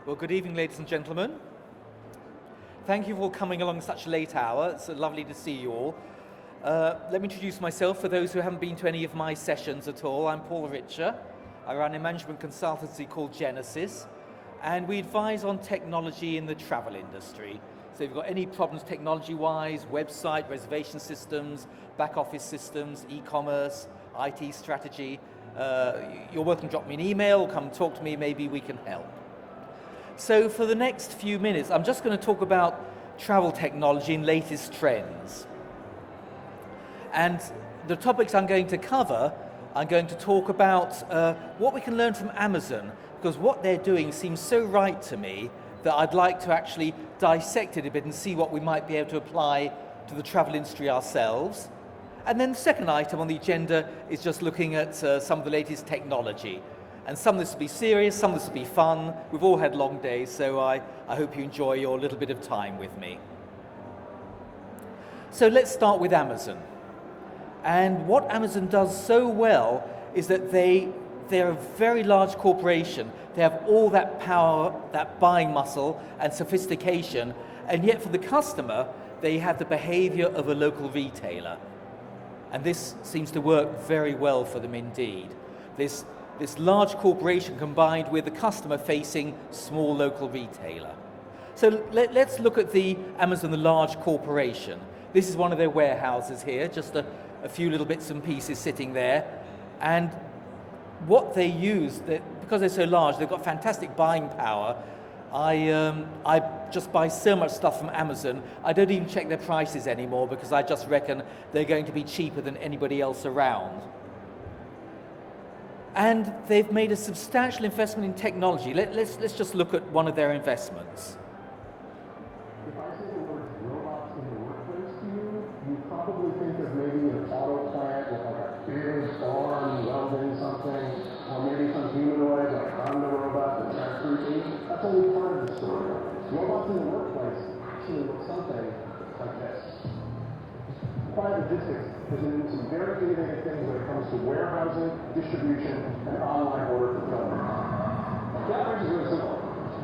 Well, good evening, ladies and gentlemen. Thank you for coming along at such a late hour. It's lovely to see you all. Let me introduce myself for those who haven't been to any of my sessions at all. I'm Paul Richer. I run a management consultancy called Genesys, and we advise on technology in the travel industry. So if you've got any problems technology-wise, website, reservation systems, back office systems, e-commerce, IT strategy, you're welcome to drop me an email or come talk to me, maybe we can help. So for the next few minutes, I'm just going to talk about travel technology and latest trends. And the topics I'm going to cover, I'm going to talk about what we can learn from Amazon, because what they're doing seems so right to me that I'd like to actually dissect it a bit and see what we might be able to apply to the travel industry ourselves. And then the second item on the agenda is just looking at some of the latest technology. And some of this will be serious, some of this will be fun. We've all had long days, so I hope you enjoy your little bit of time with me. So let's start with Amazon. And what Amazon does so well is that they're a very large corporation. They have all that power, that buying muscle and sophistication, and yet for the customer, they have the behavior of a local retailer. And this seems to work very well for them indeed. This large corporation combined with the customer facing small local retailer. So let's look at the Amazon, the large corporation. This is one of their warehouses here, just a few little bits and pieces sitting there. And what they use, because they're so large, they've got fantastic buying power. I just buy so much stuff from Amazon, I don't even check their prices anymore because I just reckon they're going to be cheaper than anybody else around. And they've made a substantial investment in technology. Let's just look at one of their investments. If I say the word robots in the workplace to you, you probably think of maybe an auto plant with like a big arm welding something, or maybe some humanoid like Honda robot that's kind of creepy. That's only part of the story. Robots in the workplace actually look something like this. Applied logistics has been doing some very innovative things when it comes to warehousing, distribution, and online order fulfillment. That range is really simple.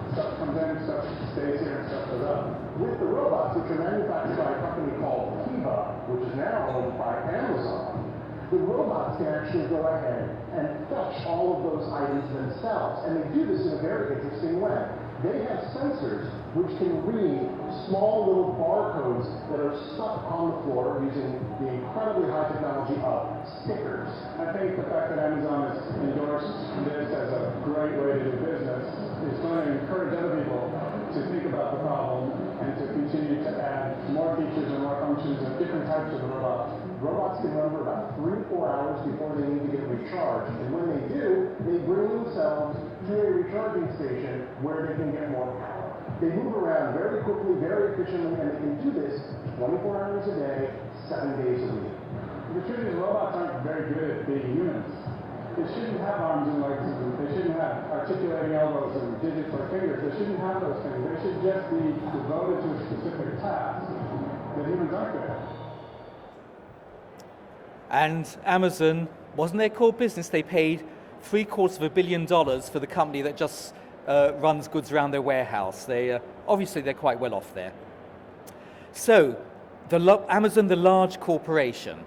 Stuff comes in, stuff stays here, and stuff goes out. With the robots, which are manufactured by a company called Kiva, which is now owned by Amazon, the robots can actually go ahead and fetch all of those items themselves. And they do this in a very interesting way. They have sensors which can read small little barcodes that are stuck on the floor using the incredibly high technology of stickers. I think the fact that Amazon has endorsed this as a great way to do business is going to encourage other people to think about the problem and to continue to add more features and more functions and different types of robots. Robots can run for about 3 to 4 hours before they need to get recharged. And when they do, they bring themselves to a recharging station where they can get more power. They move around very quickly, very efficiently, and they can do this 24 hours a day, 7 days a week. The truth is, robots aren't very good at being humans. They shouldn't have arms and legs, and they shouldn't have articulating elbows and digits or fingers. They shouldn't have those things. They should just be devoted to a specific task that humans aren't good at. And Amazon, wasn't their core business, they paid $750 million for the company that just runs goods around their warehouse. Obviously they're quite well off there. So, Amazon, the large corporation.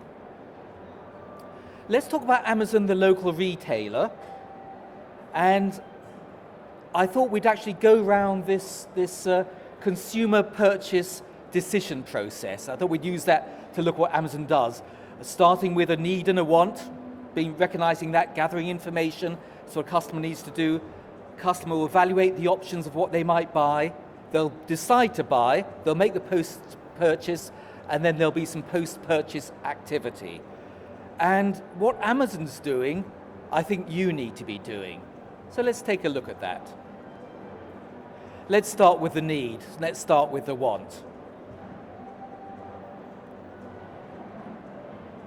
Let's talk about Amazon, the local retailer. And I thought we'd actually go around this consumer purchase decision process. I thought we'd use that to look what Amazon does. Starting with a need and a want, recognizing that, gathering information, so a customer needs to do. Customer will evaluate the options of what they might buy. They'll decide to buy, they'll make the post-purchase, and then there'll be some post-purchase activity. And what Amazon's doing, I think you need to be doing. So let's take a look at that. Let's start with the need. Let's start with the want.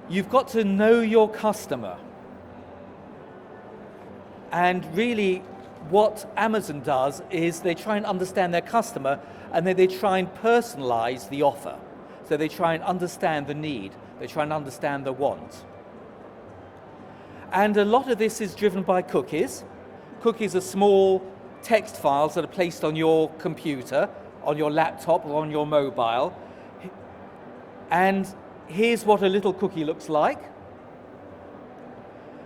You've got to know your customer. And really, what Amazon does is they try and understand their customer, and then they try and personalize the offer. So they try and understand the need. They try and understand the want. And a lot of this is driven by cookies. Cookies are small text files that are placed on your computer, on your laptop or on your mobile. And here's what a little cookie looks like.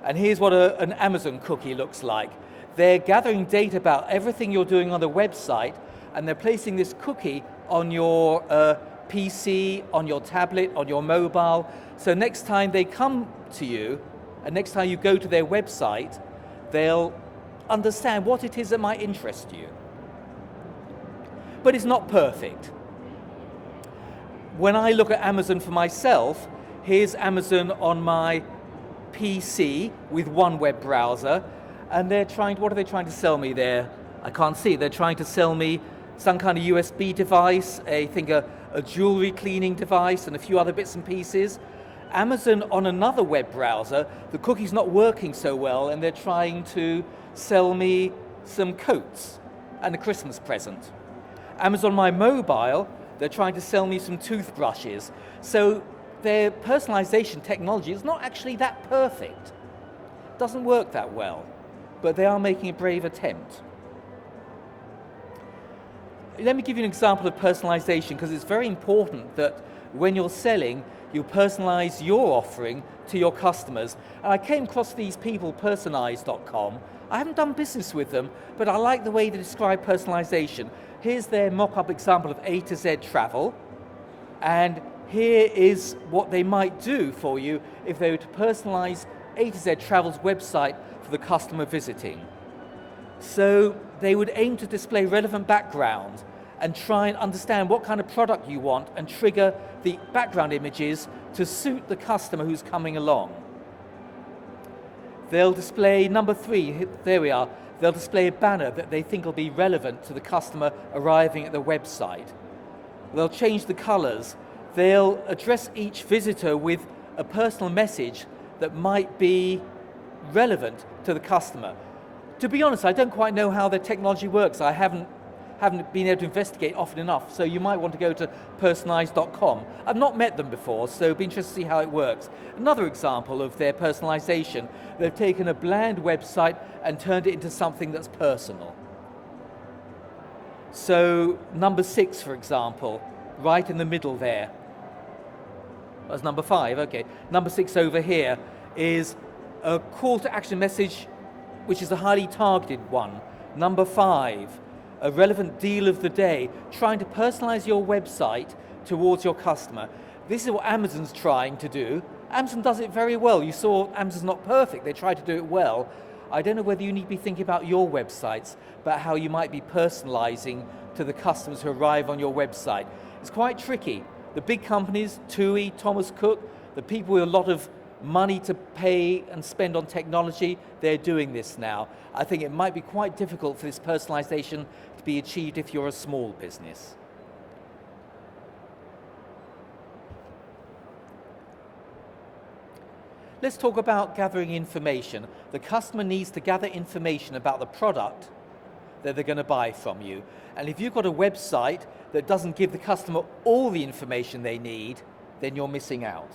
And here's what an Amazon cookie looks like. They're gathering data about everything you're doing on the website, and they're placing this cookie on your PC, on your tablet, on your mobile. So next time they come to you, and next time you go to their website, they'll understand what it is that might interest you. But it's not perfect. When I look at Amazon for myself, here's Amazon on my PC with one web browser, and what are they trying to sell me there? I can't see. They're trying to sell me some kind of USB device, I think a jewelry cleaning device, and a few other bits and pieces. Amazon on another web browser, the cookie's not working so well, and they're trying to sell me some coats and a Christmas present. Amazon my mobile, they're trying to sell me some toothbrushes. So their personalization technology is not actually that perfect. It doesn't work that well, but they are making a brave attempt. Let me give you an example of personalization, because it's very important that when you're selling, you personalize your offering to your customers. And I came across these people, Personalized.com. I haven't done business with them, but I like the way they describe personalization. Here's their mock-up example of A to Z travel, and here is what they might do for you if they were to personalize A to Z Travel's website for the customer visiting. So they would aim to display relevant background and try and understand what kind of product you want and trigger the background images to suit the customer who's coming along. They'll display number 3, there we are, they'll display a banner that they think will be relevant to the customer arriving at the website. They'll change the colors. They'll address each visitor with a personal message that might be relevant to the customer. To be honest, I don't quite know how their technology works. I haven't been able to investigate often enough, so you might want to go to Personalized.com. I've not met them before, so it'd be interesting to see how it works. Another example of their personalization, they've taken a bland website and turned it into something that's personal. So number 6, for example, right in the middle there. That's number 5, okay. Number 6 over here is a call to action message, which is a highly targeted one. Number 5, a relevant deal of the day, trying to personalize your website towards your customer. This is what Amazon's trying to do. Amazon does it very well. You saw Amazon's not perfect. They try to do it well. I don't know whether you need to be thinking about your websites, about how you might be personalizing to the customers who arrive on your website. It's quite tricky. The big companies, TUI, Thomas Cook, the people with a lot of money to pay and spend on technology, they're doing this now. I think it might be quite difficult for this personalization to be achieved if you're a small business. Let's talk about gathering information. The customer needs to gather information about the product that they're going to buy from you. And if you've got a website that doesn't give the customer all the information they need, then you're missing out.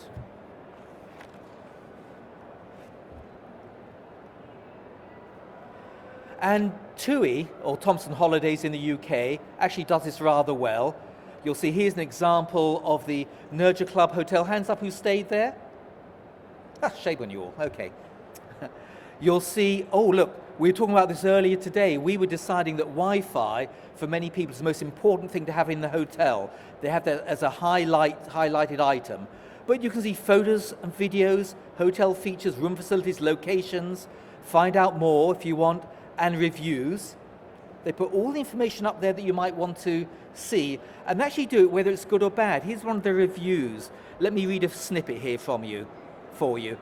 And TUI, or Thomson Holidays in the UK, actually does this rather well. You'll see here's an example of the Nurture Club Hotel. Hands up who stayed there? Shame on you all, okay. You'll see, oh look, we were talking about this earlier today. We were deciding that Wi-Fi, for many people, is the most important thing to have in the hotel. They have that as a highlighted item. But you can see photos and videos, hotel features, room facilities, locations, find out more if you want, and reviews. They put all the information up there that you might want to see, and actually do it whether it's good or bad. Here's one of the reviews. Let me read a snippet here for you.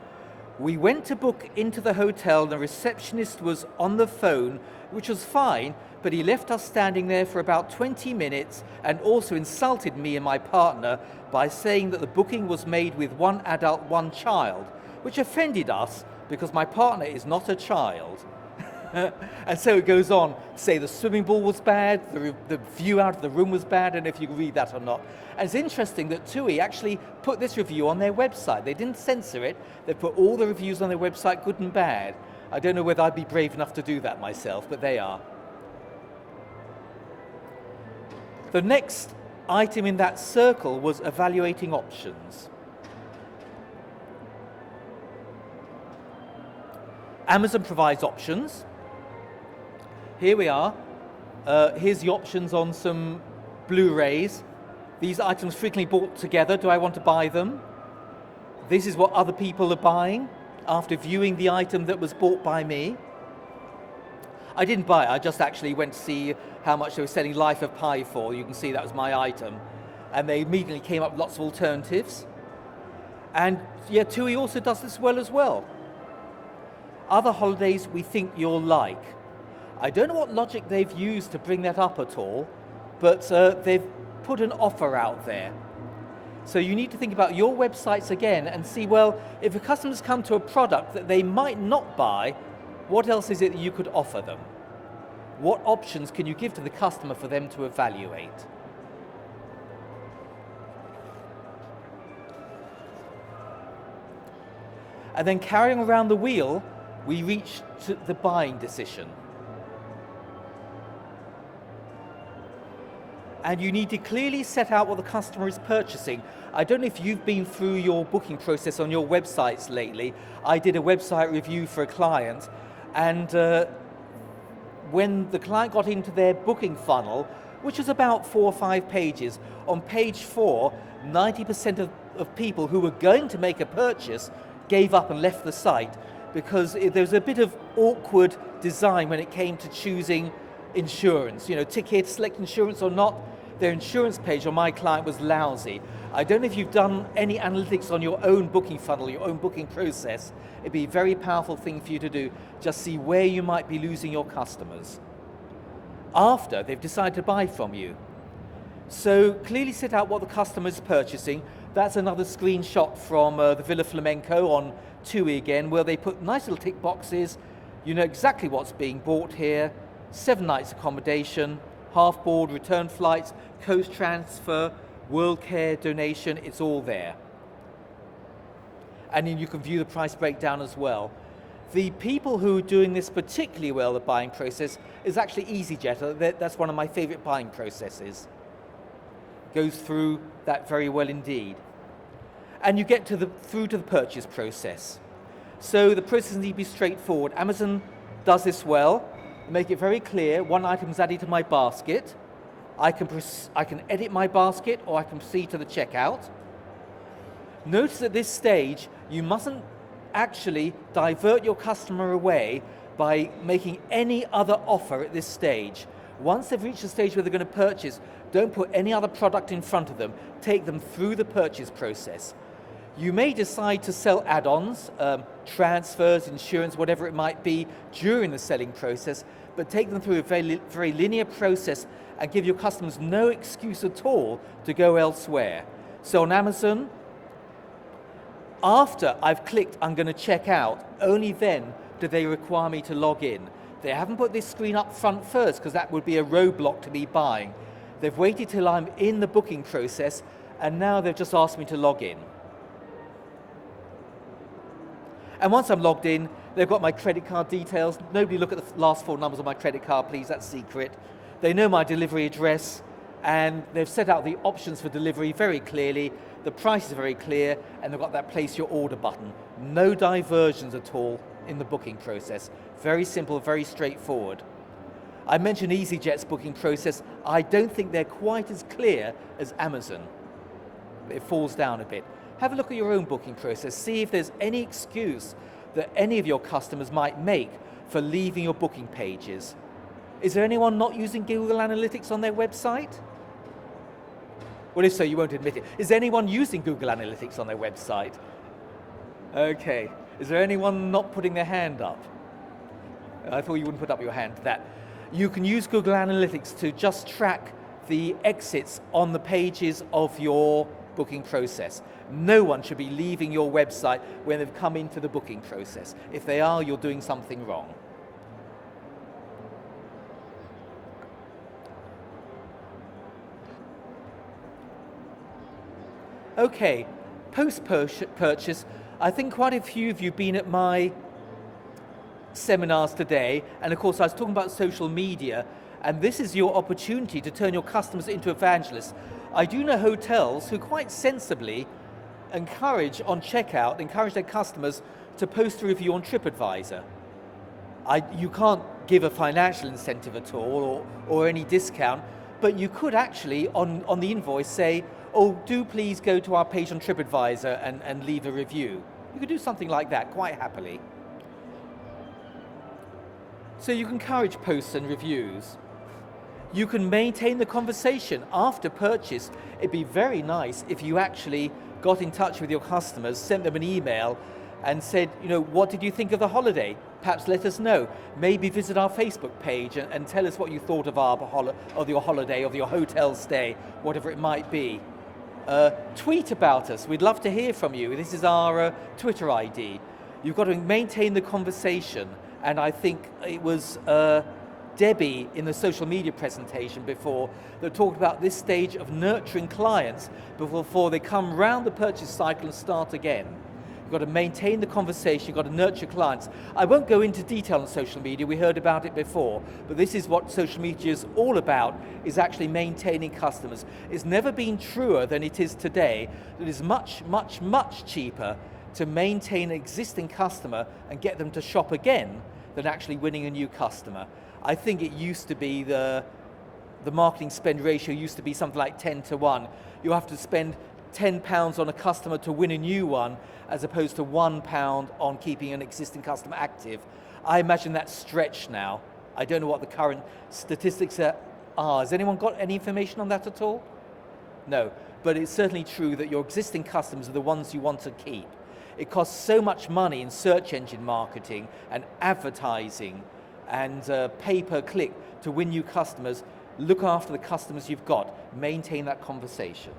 We went to book into the hotel, and the receptionist was on the phone, which was fine, but he left us standing there for about 20 minutes and also insulted me and my partner by saying that the booking was made with one adult, one child, which offended us because my partner is not a child. And so it goes on, say the swimming pool was bad, the view out of the room was bad, and if you can read that or not. And it's interesting that TUI actually put this review on their website. They didn't censor it, they put all the reviews on their website, good and bad. I don't know whether I'd be brave enough to do that myself, but they are. The next item in that circle was evaluating options. Amazon provides options. Here we are. Here's the options on some Blu-rays. These items frequently bought together. Do I want to buy them? This is what other people are buying after viewing the item that was bought by me. I didn't buy it, I just actually went to see how much they were selling Life of Pi for. You can see that was my item. And they immediately came up with lots of alternatives. And yeah, TUI also does this well as well. Other holidays we think you'll like. I don't know what logic they've used to bring that up at all, but they've put an offer out there. So you need to think about your websites again and see, well, if a customer's come to a product that they might not buy, what else is it that you could offer them? What options can you give to the customer for them to evaluate? And then carrying around the wheel, we reach to the buying decision. And you need to clearly set out what the customer is purchasing. I don't know if you've been through your booking process on your websites lately. I did a website review for a client, and when the client got into their booking funnel, which was about 4 or 5 pages, on page 4, 90% of people who were going to make a purchase gave up and left the site because there was a bit of awkward design when it came to choosing insurance. You know, tick here to select insurance or not. Their insurance page on my client was lousy. I don't know if you've done any analytics on your own booking funnel, your own booking process. It'd be a very powerful thing for you to do. Just see where you might be losing your customers after they've decided to buy from you. So clearly set out what the customer is purchasing. That's another screenshot from the Villa Flamenco on TUI again, where they put nice little tick boxes. You know exactly what's being bought here. 7 nights accommodation, half board, return flights, coast transfer, World Care donation, it's all there. And then you can view the price breakdown as well. The people who are doing this particularly well, the buying process, is actually EasyJet. That's one of my favorite buying processes. Goes through that very well indeed. And you get through to the purchase process. So the process needs to be straightforward. Amazon does this well. Make it very clear, one item is added to my basket. I can edit my basket, or I can proceed to the checkout. Notice at this stage, you mustn't actually divert your customer away by making any other offer at this stage. Once they've reached the stage where they're going to purchase, don't put any other product in front of them. Take them through the purchase process. You may decide to sell add-ons, transfers, insurance, whatever it might be, during the selling process, but take them through a very linear process and give your customers no excuse at all to go elsewhere. So on Amazon, after I've clicked I'm going to check out, only then do they require me to log in. They haven't put this screen up front first because that would be a roadblock to me buying. They've waited till I'm in the booking process, and now they've just asked me to log in. And once I'm logged in, they've got my credit card details. Nobody look at the last 4 numbers of my credit card, please, that's secret. They know my delivery address, and they've set out the options for delivery very clearly. The price is very clear, and they've got that place your order button. No diversions at all in the booking process. Very simple, very straightforward. I mentioned EasyJet's booking process. I don't think they're quite as clear as Amazon. It falls down a bit. Have a look at your own booking process. See if there's any excuse that any of your customers might make for leaving your booking pages. Is there anyone not using Google Analytics on their website? Well, if so, you won't admit it. Is there anyone using Google Analytics on their website? Okay. Is there anyone not putting their hand up? I thought you wouldn't put up your hand to that. You can use Google Analytics to just track the exits on the pages of your booking process. No one should be leaving your website when they've come into the booking process. If they are, you're doing something wrong. Okay, post-purchase, I think quite a few of you have been at my seminars today, and of course I was talking about social media, And this is your opportunity to turn your customers into evangelists. I do know hotels who quite sensibly encourage their customers to post a review on TripAdvisor. You can't give a financial incentive at all or any discount, but you could actually on the invoice say, oh, do please go to our page on TripAdvisor and leave a review. You could do something like that quite happily. So you can encourage posts and reviews. You can maintain the conversation after purchase. It'd be very nice if you actually got in touch with your customers, sent them an email and said, what did you think of the holiday? Perhaps let us know. Maybe visit our Facebook page and tell us what you thought of your holiday, of your hotel stay, whatever it might be. Tweet about us. We'd love to hear from you. This is our Twitter ID. You've got to maintain the conversation. And I think it was Debbie in the social media presentation before that talked about this stage of nurturing clients before they come round the purchase cycle and start again. You've got to maintain the conversation, you've got to nurture clients. I won't go into detail on social media, we heard about it before, but this is what social media is all about, is actually maintaining customers. It's never been truer than it is today. It is much, much, much cheaper to maintain an existing customer and get them to shop again than actually winning a new customer. I think it used to be the marketing spend ratio used to be something like 10 to 1. You have to spend £10 on a customer to win a new one, as opposed to £1 on keeping an existing customer active. I imagine that's stretched now. I don't know what the current statistics are. Has anyone got any information on that at all? No, but it's certainly true that your existing customers are the ones you want to keep. It costs so much money in search engine marketing and advertising and pay-per-click to win new customers. Look after the customers you've got. Maintain that conversation.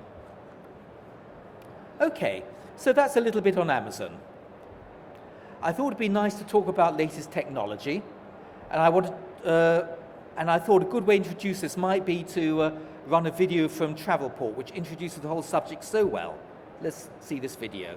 Okay, so that's a little bit on Amazon. I thought it'd be nice to talk about latest technology, and I thought a good way to introduce this might be to run a video from Travelport, which introduces the whole subject so well. Let's see this video.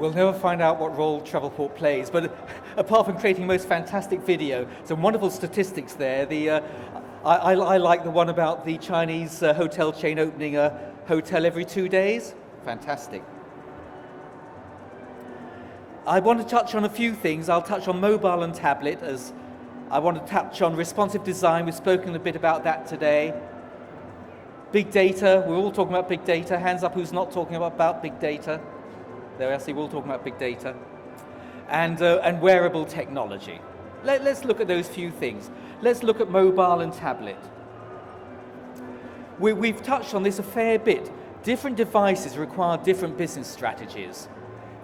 We'll never find out what role Travelport plays, but apart from creating the most fantastic video, some wonderful statistics there. I like the one about the Chinese hotel chain opening a hotel every 2 days. Fantastic. I want to touch on a few things. I'll touch on mobile and tablet, as I want to touch on responsive design. We've spoken a bit about that today. Big data, we're all talking about big data. Hands up who's not talking about big data. There I see, we're all talking about big data. And wearable technology. Let's look at those few things. Let's look at mobile and tablet. We've touched on this a fair bit. Different devices require different business strategies.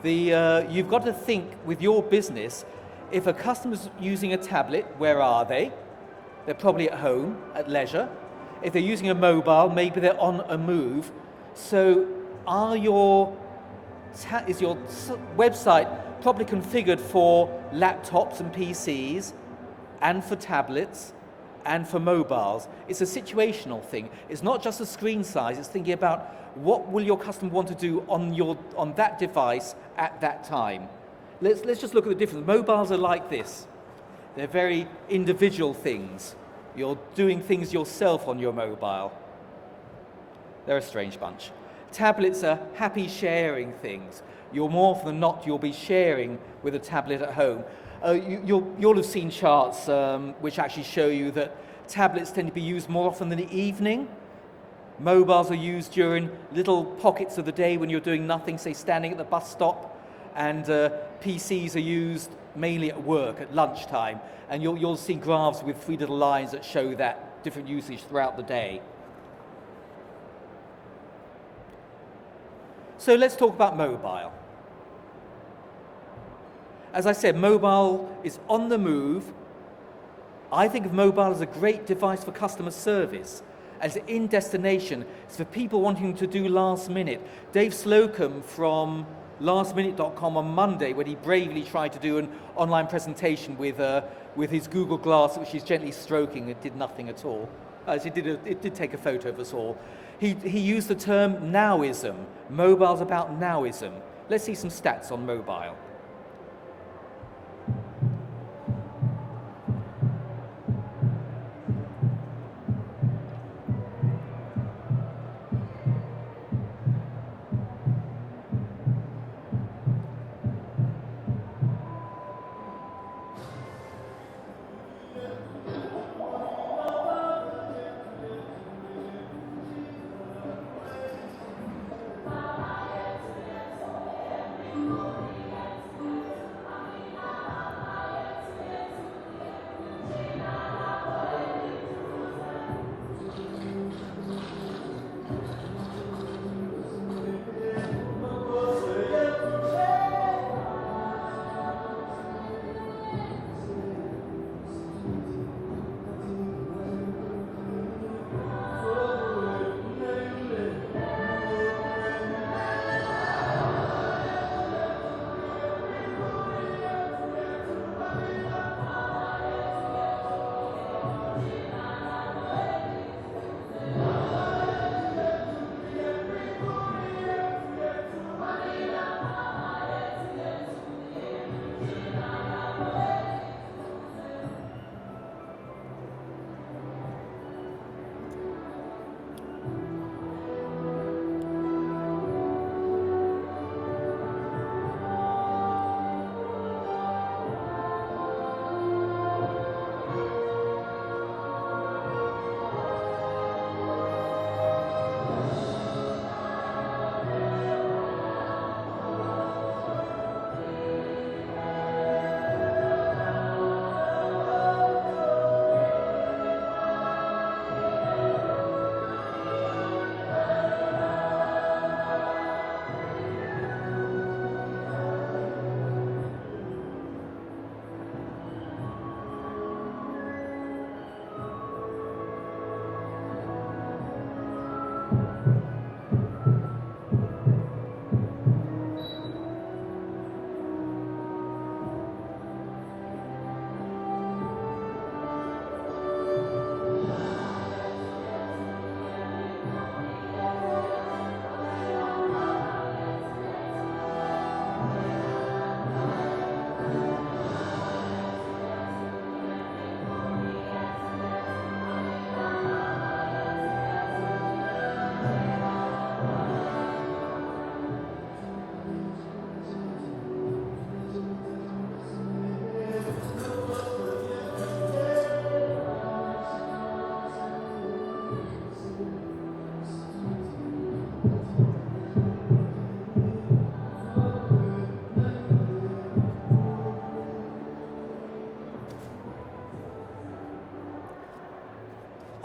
You've got to think with your business, if a customer's using a tablet, where are they? They're probably at home, at leisure. If they're using a mobile, maybe they're on a move. So is your website properly configured for laptops and PCs, and for tablets, and for mobiles? It's a situational thing. It's not just a screen size, it's thinking about what will your customer want to do on that device at that time. Let's just look at the difference. Mobiles are like this. They're very individual things. You're doing things yourself on your mobile. They're a strange bunch. Tablets are happy sharing things. You're more often than not, you'll be sharing with a tablet at home. You'll have seen charts which actually show you that tablets tend to be used more often in the evening. Mobiles are used during little pockets of the day when you're doing nothing, say standing at the bus stop, and PCs are used mainly at work, at lunchtime, and you'll see graphs with 3 little lines that show that different usage throughout the day. So let's talk about mobile. As I said, mobile is on the move. I think of mobile as a great device for customer service, as in destination. It's for people wanting to do last minute. Dave Slocum from lastminute.com on Monday, when he bravely tried to do an online presentation with his Google Glass, which he's gently stroking, it did nothing at all. It did take a photo of us all. He used the term nowism. Mobile's about nowism. Let's see some stats on mobile.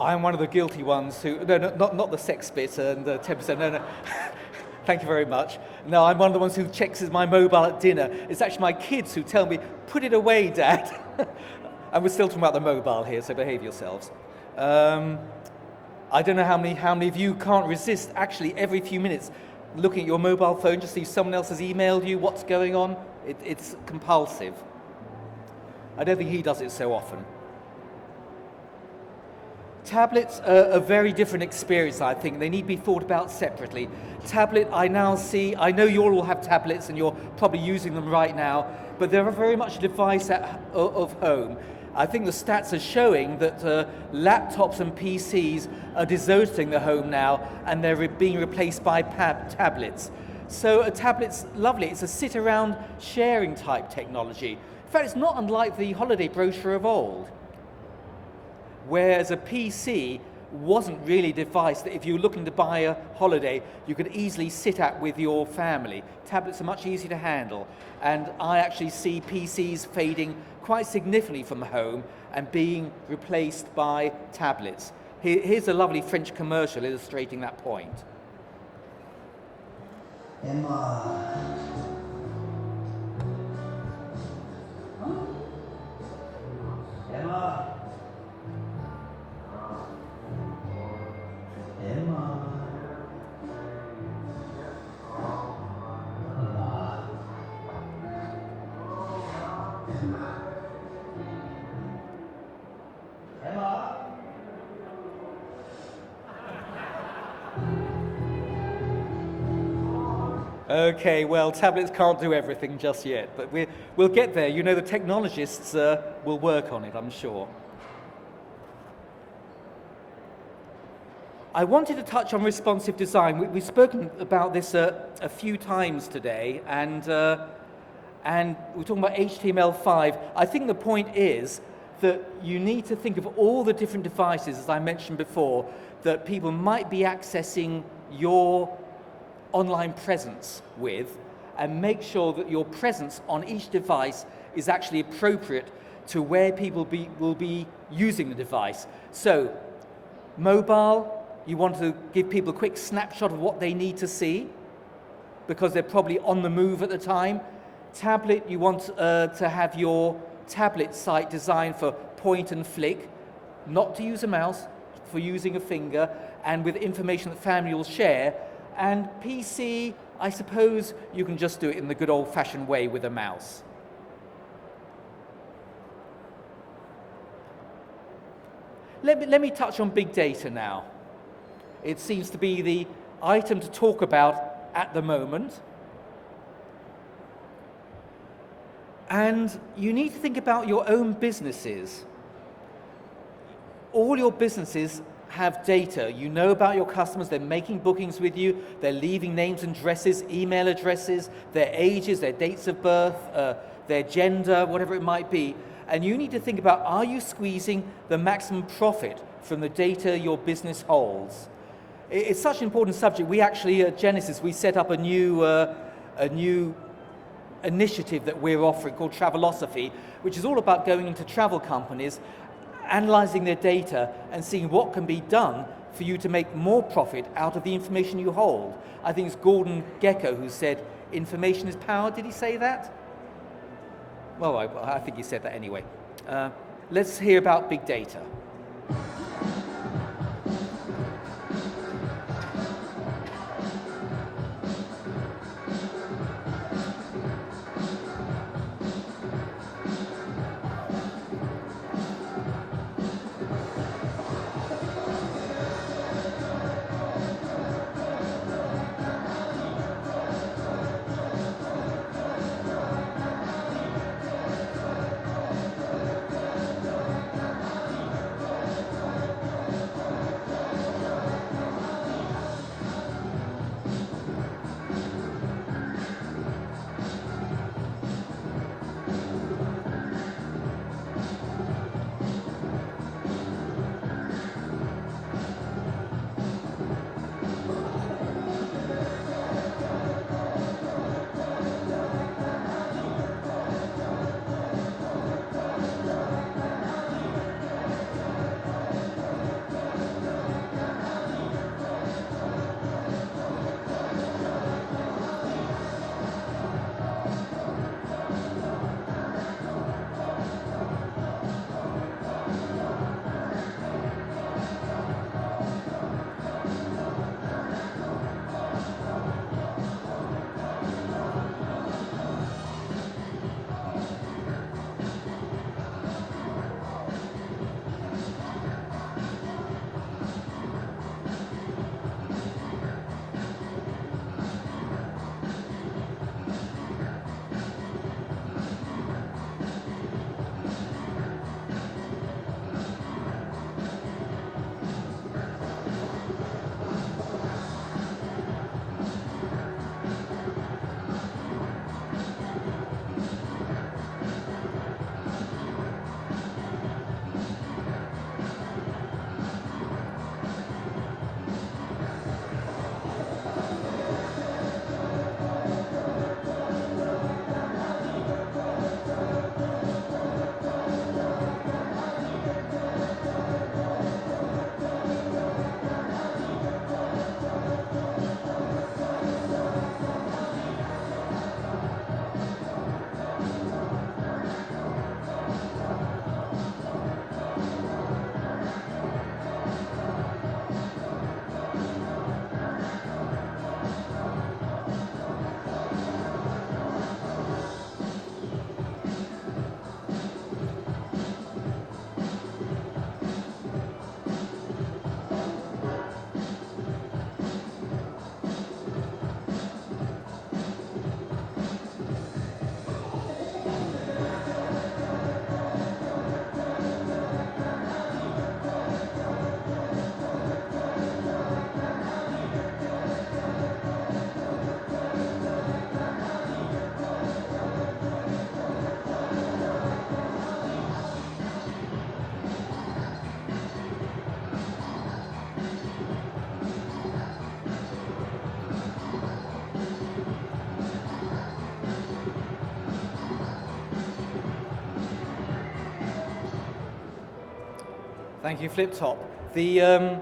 I'm one of the guilty ones who, no, not the sex bit and the 10%, no. Thank you very much. No, I'm one of the ones who checks my mobile at dinner. It's actually my kids who tell me, put it away, Dad. And we're still talking about the mobile here, so behave yourselves. I don't know how many of you can't resist actually every few minutes looking at your mobile phone just see someone else has emailed you what's going on. It's compulsive. I don't think he does it so often. Tablets are a very different experience, I think. They need to be thought about separately. Tablet, I now see, I know you all have tablets and you're probably using them right now, but they're very much a device of home. I think the stats are showing that laptops and PCs are deserting the home now and they're being replaced by tablets. So a tablet's lovely. It's a sit-around sharing type technology. In fact, it's not unlike the holiday brochure of old, whereas a PC wasn't really a device that if you were looking to buy a holiday, you could easily sit at with your family. Tablets are much easier to handle, and I actually see PCs fading quite significantly from home and being replaced by tablets. Here's a lovely French commercial illustrating that point. Emma. Emma. Emma. Emma. Okay, well, tablets can't do everything just yet, but we'll get there. You know, the technologists will work on it, I'm sure. I wanted to touch on responsive design. We've spoken about this a few times today, and we're talking about HTML5. I think the point is that you need to think of all the different devices, as I mentioned before, that people might be accessing your online presence with, and make sure that your presence on each device is actually appropriate to where people will be using the device. So, mobile, you want to give people a quick snapshot of what they need to see, because they're probably on the move at the time. Tablet, you want to have your tablet site designed for point and flick, not to use a mouse, for using a finger, and with information that family will share. And PC, I suppose you can just do it in the good old-fashioned way with a mouse. Let me touch on big data now. It seems to be the item to talk about at the moment. And you need to think about your own businesses. All your businesses have data. You know about your customers, they're making bookings with you, they're leaving names and addresses, email addresses, their ages, their dates of birth, their gender, whatever it might be. And you need to think about, are you squeezing the maximum profit from the data your business holds? It's such an important subject. We actually, at Genesys, we set up a new initiative that we're offering called Travelosophy, which is all about going into travel companies, analyzing their data and seeing what can be done for you to make more profit out of the information you hold. I think it's Gordon Gekko who said, information is power. Did he say that? Well, I think he said that anyway. Let's hear about big data. Thank you, Flip Top. The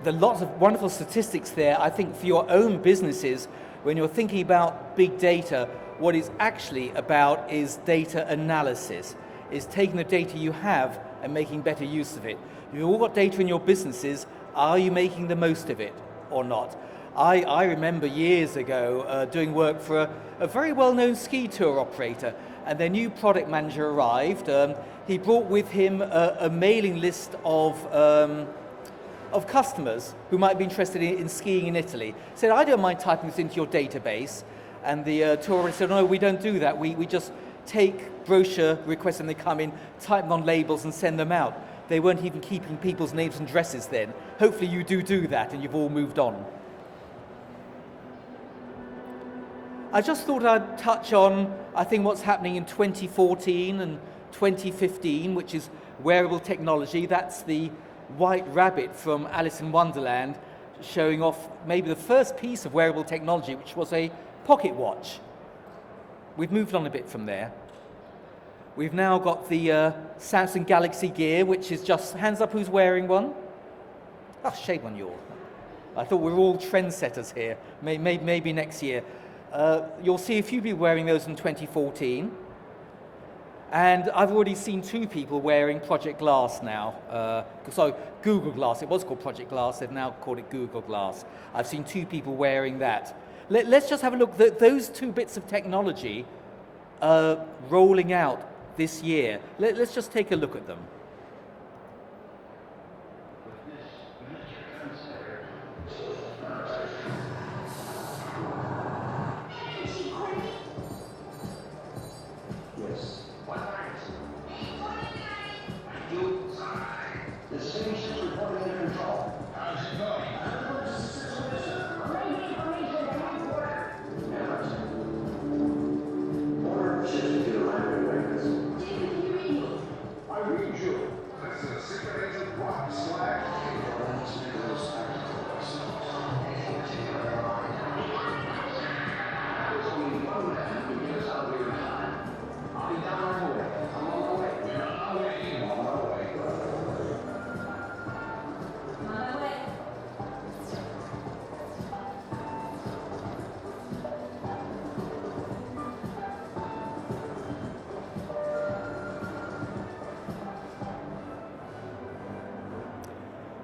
lots of wonderful statistics there, I think, for your own businesses, when you're thinking about big data, what it's actually about is data analysis, is taking the data you have and making better use of it. You've all got data in your businesses, are you making the most of it or not? I remember years ago doing work for a very well-known ski tour operator, and their new product manager arrived. He brought with him a mailing list of customers who might be interested in skiing in Italy. Said, I don't mind typing this into your database. And the tour operator said, no, we don't do that. We just take brochure requests and they come in, type them on labels and send them out. They weren't even keeping people's names and addresses then. Hopefully you do that and you've all moved on. I just thought I'd touch on, I think, what's happening in 2014 and 2015, which is wearable technology. That's the white rabbit from Alice in Wonderland, showing off maybe the first piece of wearable technology, which was a pocket watch. We've moved on a bit from there. We've now got the Samsung Galaxy Gear, which is just, hands up who's wearing one? Oh, shame on you all. I thought we were all trendsetters here, maybe next year. You'll see a few people wearing those in 2014. And I've already seen 2 people wearing Project Glass now. So Google Glass, it was called Project Glass, they've now called it Google Glass. I've seen 2 people wearing that. Let's just have a look. Those 2 bits of technology rolling out this year. Let's just take a look at them.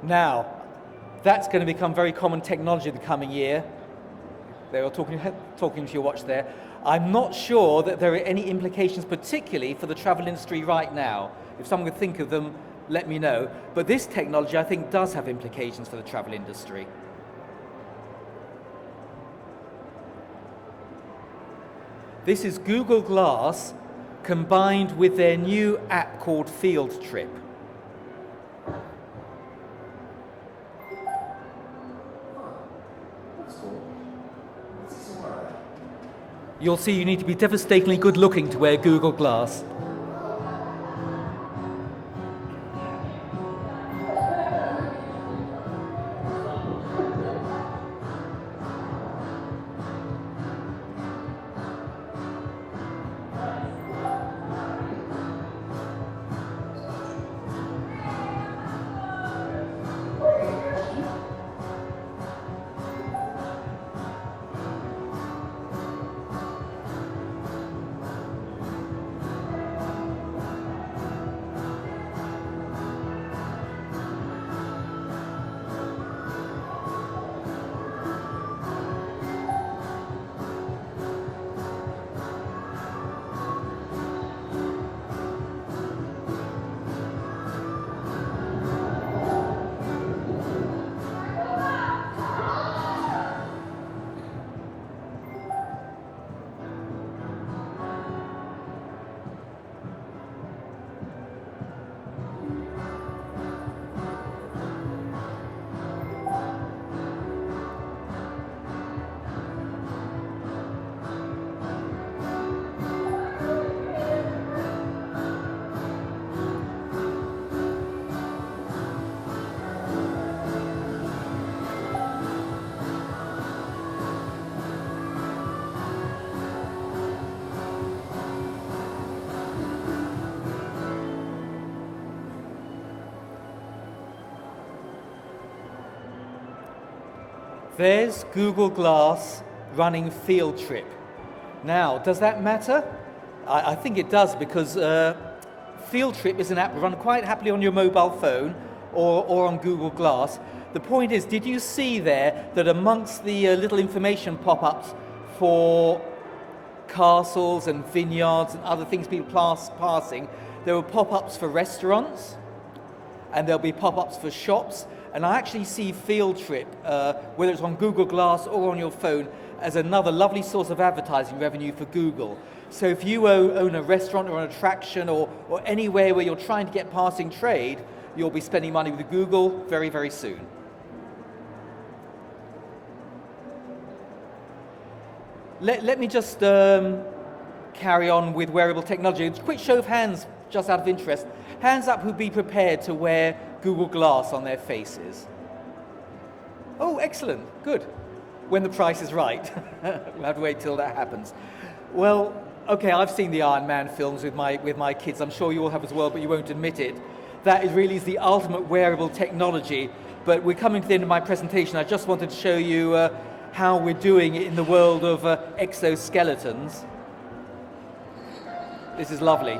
Now, that's going to become very common technology in the coming year. They were talking to your watch there. I'm not sure that there are any implications particularly for the travel industry right now. If someone could think of them, let me know. But this technology, I think, does have implications for the travel industry. This is Google Glass combined with their new app called Field Trip. You'll see you need to be devastatingly good looking to wear Google Glass. There's Google Glass running Field Trip. Now, does that matter? I think it does, because Field Trip is an app run quite happily on your mobile phone or on Google Glass. The point is, did you see there that amongst the little information pop-ups for castles and vineyards and other things people passing, there were pop-ups for restaurants, and there'll be pop-ups for shops. And I actually see Field Trip, whether it's on Google Glass or on your phone, as another lovely source of advertising revenue for Google. So if you own a restaurant or an attraction or anywhere where you're trying to get passing trade, you'll be spending money with Google very, very soon. Let me just carry on with wearable technology. A quick show of hands, just out of interest. Hands up who'd be prepared to wear Google Glass on their faces. Oh, excellent, good. When the price is right. We'll have to wait till that happens. Well, okay, I've seen the Iron Man films with my kids. I'm sure you all have as well, but you won't admit it. That is really the ultimate wearable technology. But we're coming to the end of my presentation. I just wanted to show you how we're doing it in the world of exoskeletons. This is lovely.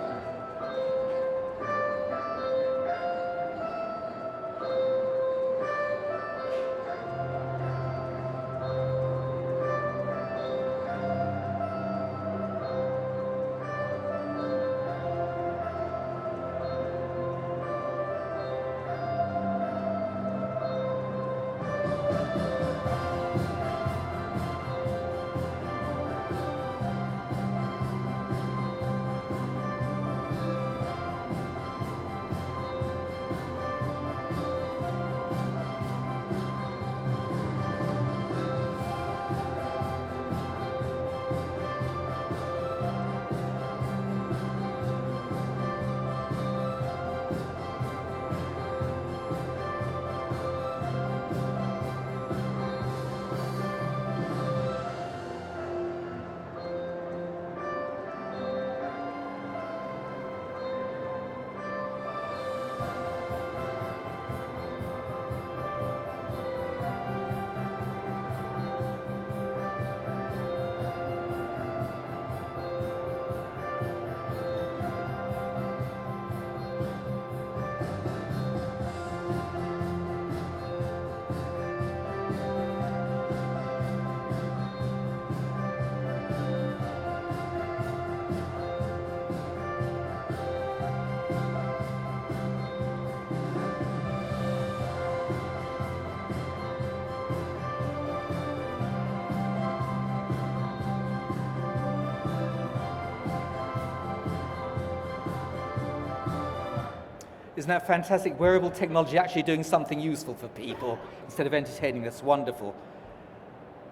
Isn't that fantastic? Wearable technology actually doing something useful for people instead of entertaining. That's wonderful.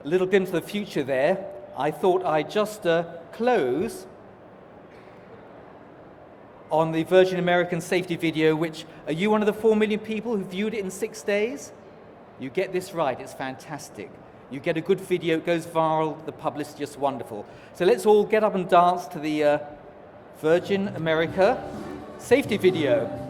A little glimpse of the future there. I thought I'd just close on the Virgin American safety video, which, are you one of the 4 million people who viewed it in 6 days? You get this right, it's fantastic. You get a good video, it goes viral, the publicity is just wonderful. So let's all get up and dance to the Virgin America safety video.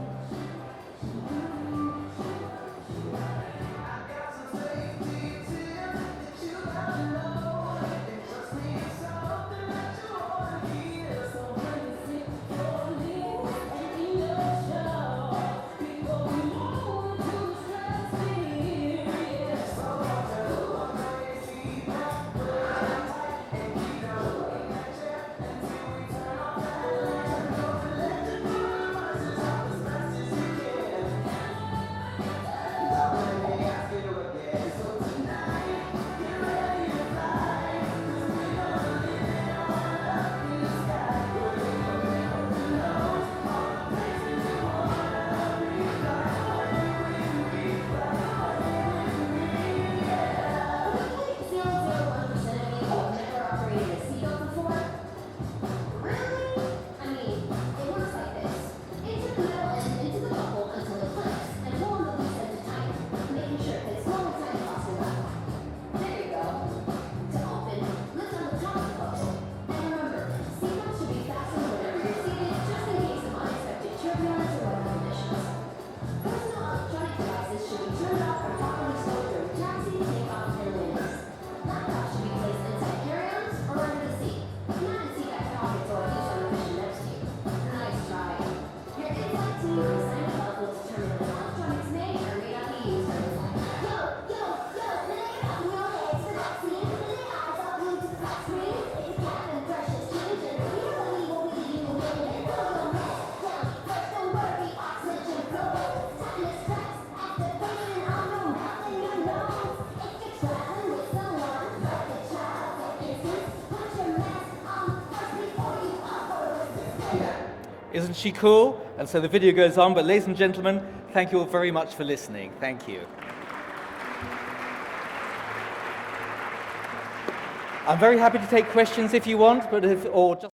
isn't she cool? And so the video goes on, but ladies and gentlemen, thank you all very much for listening. Thank you. I'm very happy to take questions if you want, or just